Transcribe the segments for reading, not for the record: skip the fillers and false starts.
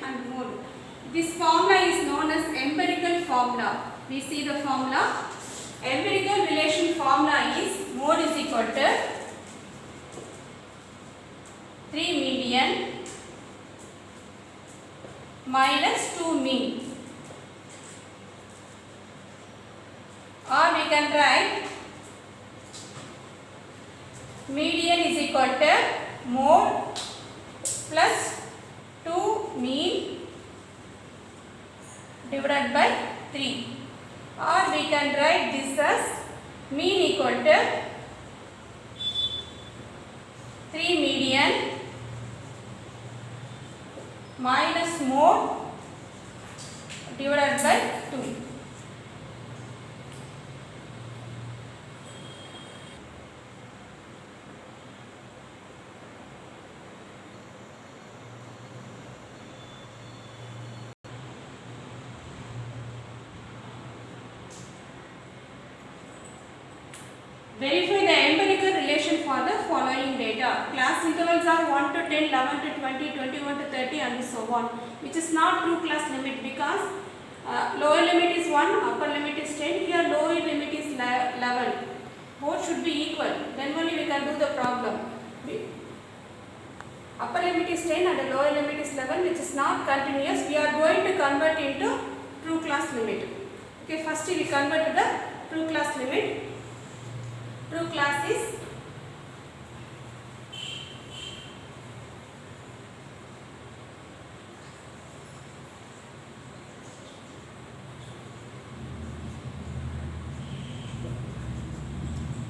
and mode. This formula is known as empirical formula. We see the formula. Empirical relation formula is mode is equal to 3 median minus 2 mean. Or we can write median is equal to mode plus 2 mean divided by 3. Or we can write this as mean equal to 3 median minus mode divided by 2. Verify the empirical relation for the following data. Class intervals are 1 to 10, 11 to 20, 21 to 30 and so on, which is not true class limit because lower limit is 1, upper limit is 10, here lower limit is 11. Both should be equal, then only we can do the problem. Upper limit is 10 and lower limit is 11, which is not continuous. We are going to convert into true class limit. Okay, first we convert to the true class limit. True class is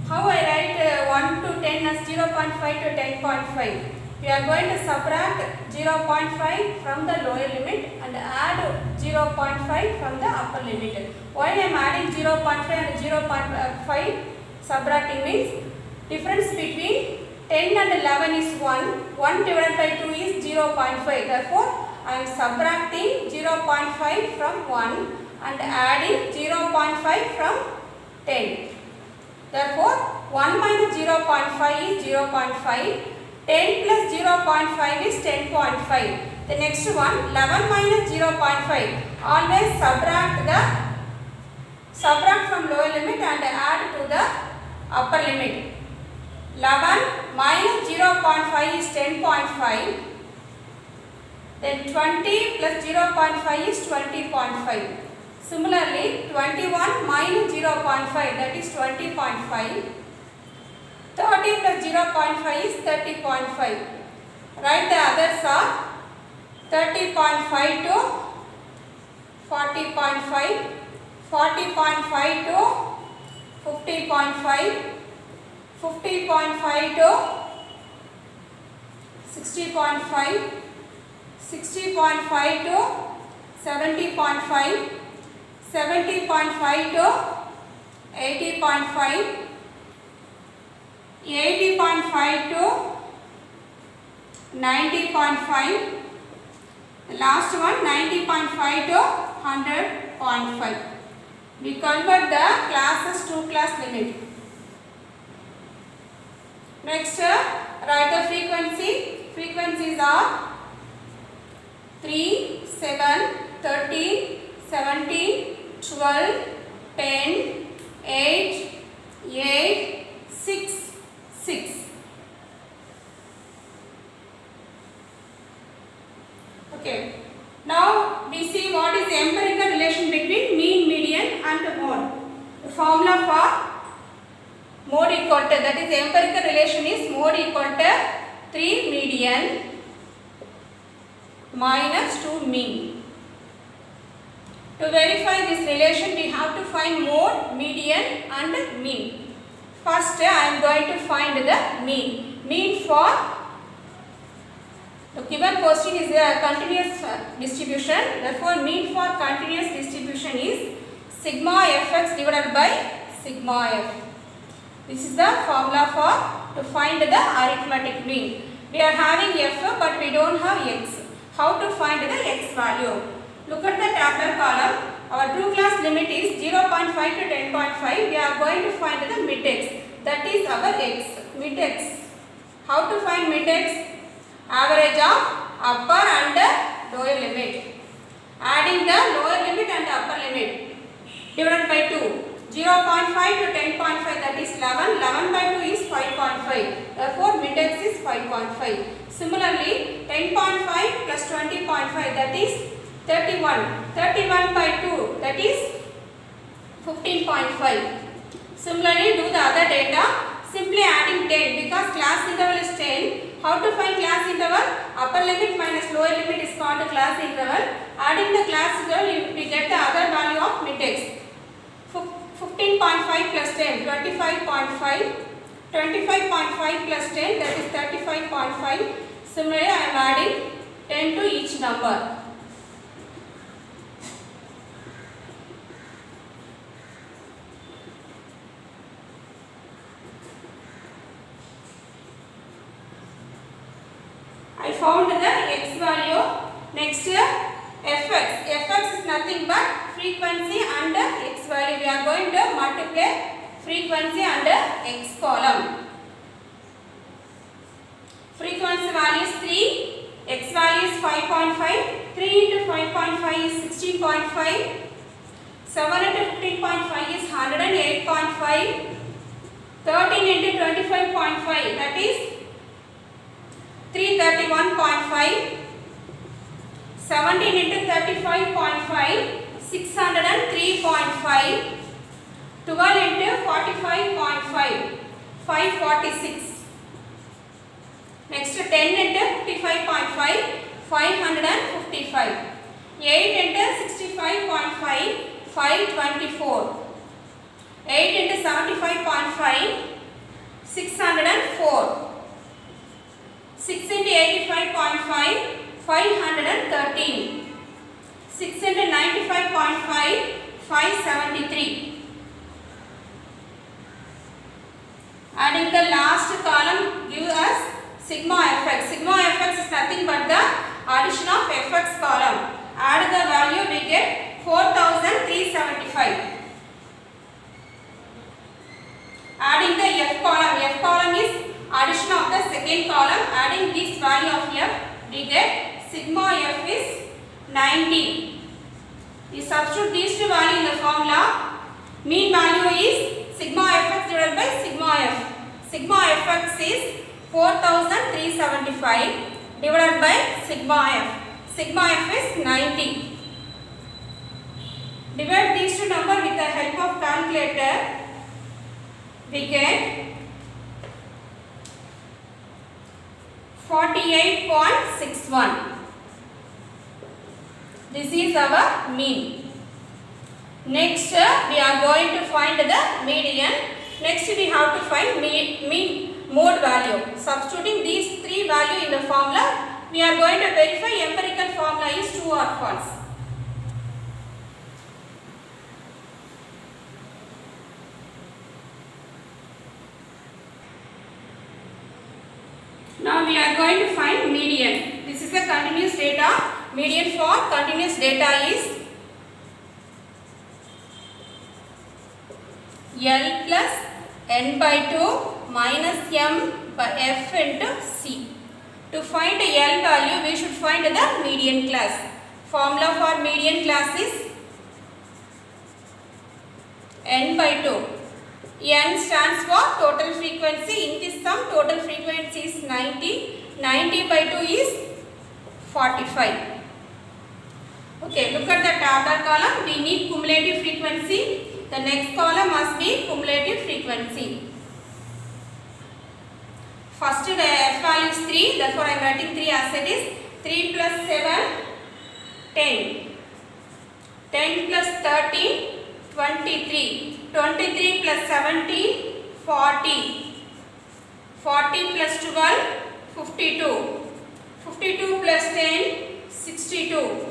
how I write 1 to 10 as 0.5 to 10.5. We are going to subtract 0.5 from the lower limit and add 0.5 from the upper limit. Why I am adding 0.5 and 0.5? Subtracting means difference between 10 and 11 is 1. 1 divided by 2 is 0.5. Therefore, I am subtracting 0.5 from 1 and adding 0.5 from 10. Therefore, 1 minus 0.5 is 0.5. 10 plus 0.5 is 10.5. The next one, 11 minus 0.5. Always subtract from lower limit and add to the upper limit. 11 minus 0.5 is 10.5. Then 20 plus 0.5 is 20.5. Similarly, 21 minus 0.5, that is 20.5. 30 plus 0.5 is 30.5. Write the others are 30.5 to 40.5, 40.5 to 50.5, 50.5 to 60.5, 60.5 to 70.5, 70.5 to 80.5, 80.5 to 90.5, the last one 90.5 to 100.5. We convert the classes to class limit. Next, write the frequency. Frequencies are 3, 7, 13, 17, 12, 10, 8, 8, 6, 6. Okay. Now we see what is the empirical relation between mean, median and mode. The formula for mode equal to, that is the empirical relation is mode equal to 3 median minus 2 mean. To verify this relation, we have to find mode, median and mean. First, I am going to find the mean. Mean for the given question is a continuous distribution. Therefore, mean for continuous distribution is sigma fx divided by sigma f. This is the formula for to find the arithmetic mean. We are having f but we don't have x. How to find the x value? Look at the tabular column. Our true class limit is 0.5 to 10.5. We are going to find the mid x. That is our x. Mid x. How to find mid x? Average of upper and lower limit. Adding the lower limit and upper limit. Divided by 2. 0.5 to 10.5, that is 11. 11 by 2 is 5.5. Therefore, mid-x is 5.5. Similarly, 10.5 plus 20.5, that is 31. 31 by 2, that is 15.5. Similarly, do the other data. Simply adding 10 because class interval is 10. How to find class interval? Upper limit minus lower limit is called class interval. Adding the class interval, we get the other value of mid-x. 15.5 plus 10, 25.5. 25.5 plus 10, that is 35.5. Similarly, I am adding 10 to each number. I found the x value. Next, fx. Fx is nothing but frequency and x value. We are going to multiply frequency and x column. Frequency value is 3, x value is 5.5. 3 into 5.5 is 16.5. 7 into 15.5 is 108.5. 13 into 25.5, that is 331.5. 17 into 35.5, 603.5. 12 into 45.5, 546. Next 10 into 55.5, 555. 8 into 65.5, 524. 8 into 75.5, 604. 6 into 85.5, 513. 6 into 95.5, 573. Adding the last column gives us sigma fx. Sigma fx is nothing but the addition of fx column. Add the value, we get 4375. Adding the f column. F column is addition of the second column. Adding this value of f, we get sigma f is 90. We substitute these two values in the formula. Mean value is sigma fx divided by sigma f. Sigma fx is 4375 divided by sigma f. Sigma f is 90. Divide these two numbers with the help of calculator. We get 48.61. This is our mean. Next, we are going to find the median. Next, we have to find mean mode value. Substituting these three values in the formula, we are going to verify empirical formula is true or false. Now we are going to find median. This is the continuous data. Median for continuous data is L plus n by 2 minus m by f into c. To find the L value, we should find the median class. Formula for median class is n by 2. N stands for total frequency. In this sum, total frequency is 90. 90 by 2 is 45. Okay, look at the tabular column. We need cumulative frequency. The next column must be cumulative frequency. First, the f value is 3. Therefore, I am writing 3 as it is. 3 plus 7, 10. 10 plus 13, 23. 23 plus 17, 40. 40 plus 12, 52. 52 plus 10, 62.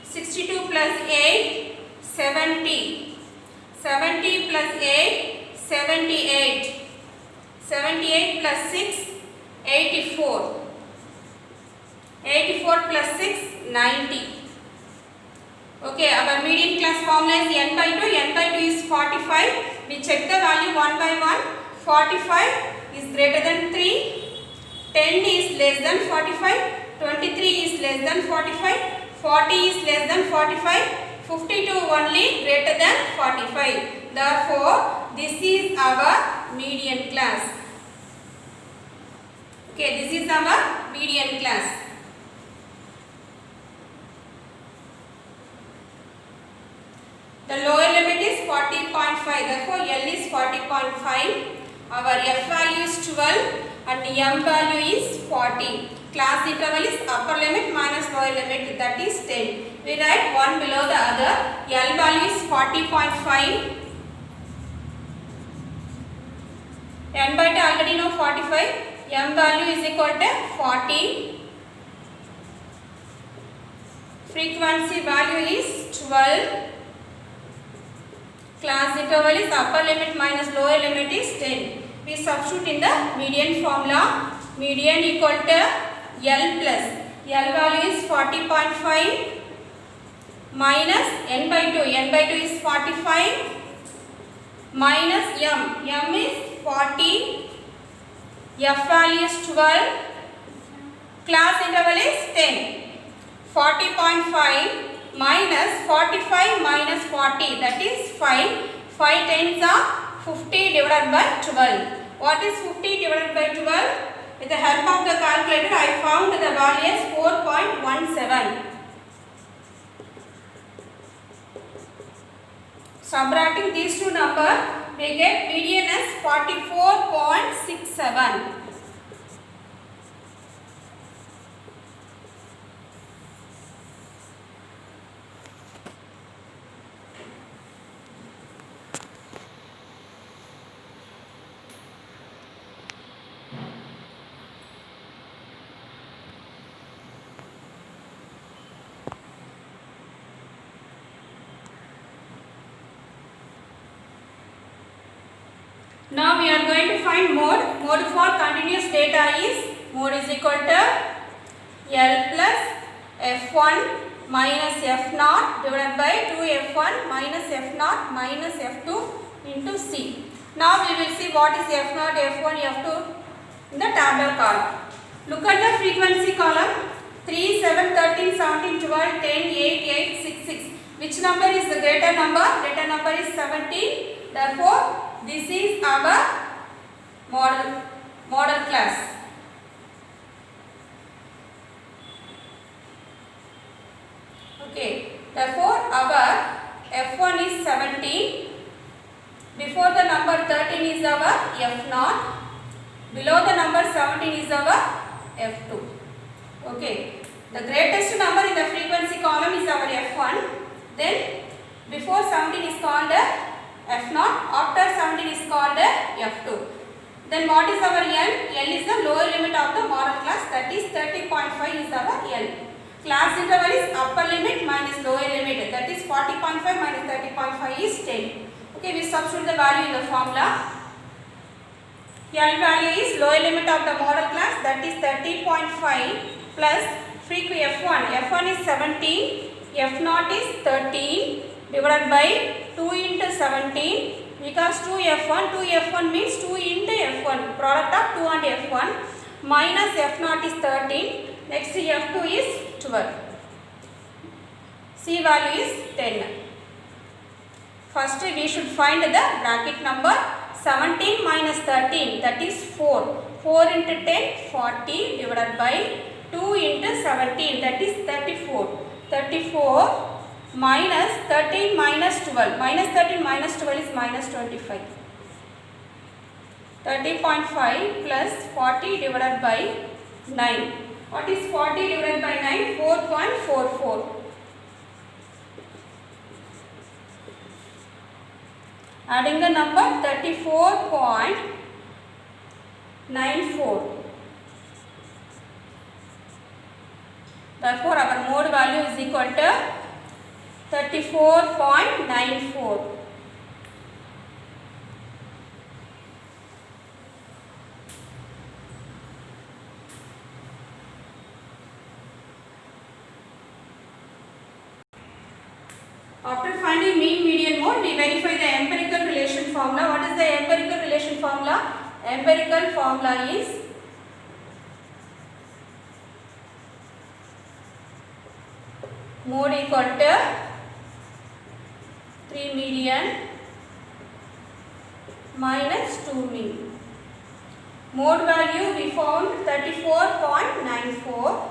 62 plus 8, 70. 70 plus 8, 78. 78 plus 6, 84. 84 plus 6, 90. Okay, our median class formula is n by 2. N by 2 is 45. We check the value one by one. 45 is greater than 3. 10 is less than 45. 23 is less than 45. 40 is less than 45. 52 only greater than 45. Therefore, this is our median class. Okay, this is our median class. The lower limit is 40.5. Therefore, L is 40.5. Our F value is 12 and M value is 40. Class interval is upper limit minus lower limit, that is 10. We write one below the other. L value is 40.5. N by 2 already know 45. M value is equal to 40. Frequency value is 12. Class interval is upper limit minus lower limit is 10. We substitute in the median formula. Median equal to L plus. L value is 40.5 minus N by 2. N by 2 is 45 minus M. M is 40. F value is 12. Class interval is 10. 40.5 minus 45 minus 40, that is 5. 5 tens are 50 divided by 12. What is 50 divided by 12? With the help of the calculator, I found the value as 4.17. Subtracting these two numbers, we get median as 44.67. Now we are going to find mode. Mode for continuous data is mode is equal to L plus F1 minus F0 divided by 2F1 minus F0 minus F2 into C. Now we will see what is F0, F1, F2 in the tabular column. Look at the frequency column. 3, 7, 13, 17, 12, 10, 8, 8, 6, 6. Which number is the greater number? Greater number is 17. Therefore, this is our model class. Okay. Therefore, our F1 is 17. Before the number 13 is our F0. Below the number 17 is our F2. Okay. The greatest number in the frequency column is our F1. Then before 17 is called F0. After 17 is called F2. Then what is our L? L is the lower limit of the model class, that is 30.5 is our L. Class interval is upper limit minus lower limit, that is 40.5 minus 30.5 is 10. Okay, we substitute the value in the formula. L value is lower limit of the model class, that is 30.5 plus frequency F1. F1 is 17, F0 is 13 divided by 2 into 17. Because 2F1 means 2 into F1, product of 2 and F1, minus F0 is 13, next F2 is 12. C value is 10. First we should find the bracket number. 17 minus 13, that is 4. 4 into 10, 40 divided by 2 into 17, that is 34. 34 minus 13 minus 12. Minus 13 minus 12 is minus 25. 30.5 plus 40 divided by 9. What is 40 divided by 9? 4.44. Adding the number 34.94. Therefore, our mode value is equal to 34.94. After finding mean, median, mode, we verify the empirical relation formula. What is the empirical relation formula? Empirical formula is mode equal to 3 median minus 2 mean. Mode value we found 34.94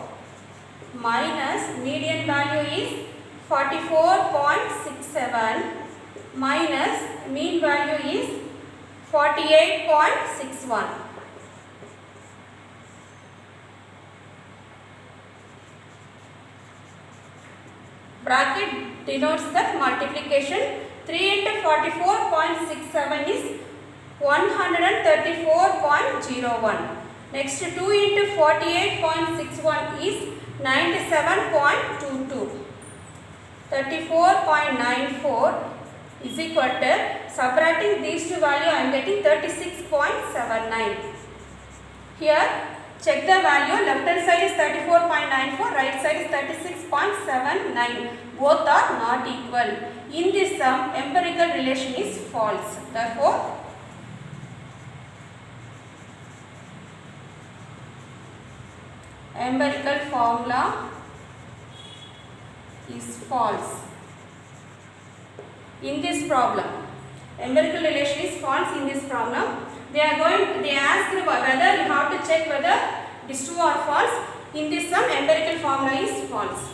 minus median value is 44.67 minus mean value is 48.61. Bracket denotes the multiplication. 3 into 44.67 is 134.01. Next 2 into 48.61 is 97.22. 34.94 is equal to, subtracting these two values I am getting 36.79. Here check the value, left hand side is 34.94, right side is 36.79. Both are not equal. In this sum, empirical relation is false. Therefore, empirical formula is false. In this problem, empirical relation is false in this problem. They asked whether you have to check whether it is true or false. In this sum, empirical formula is false.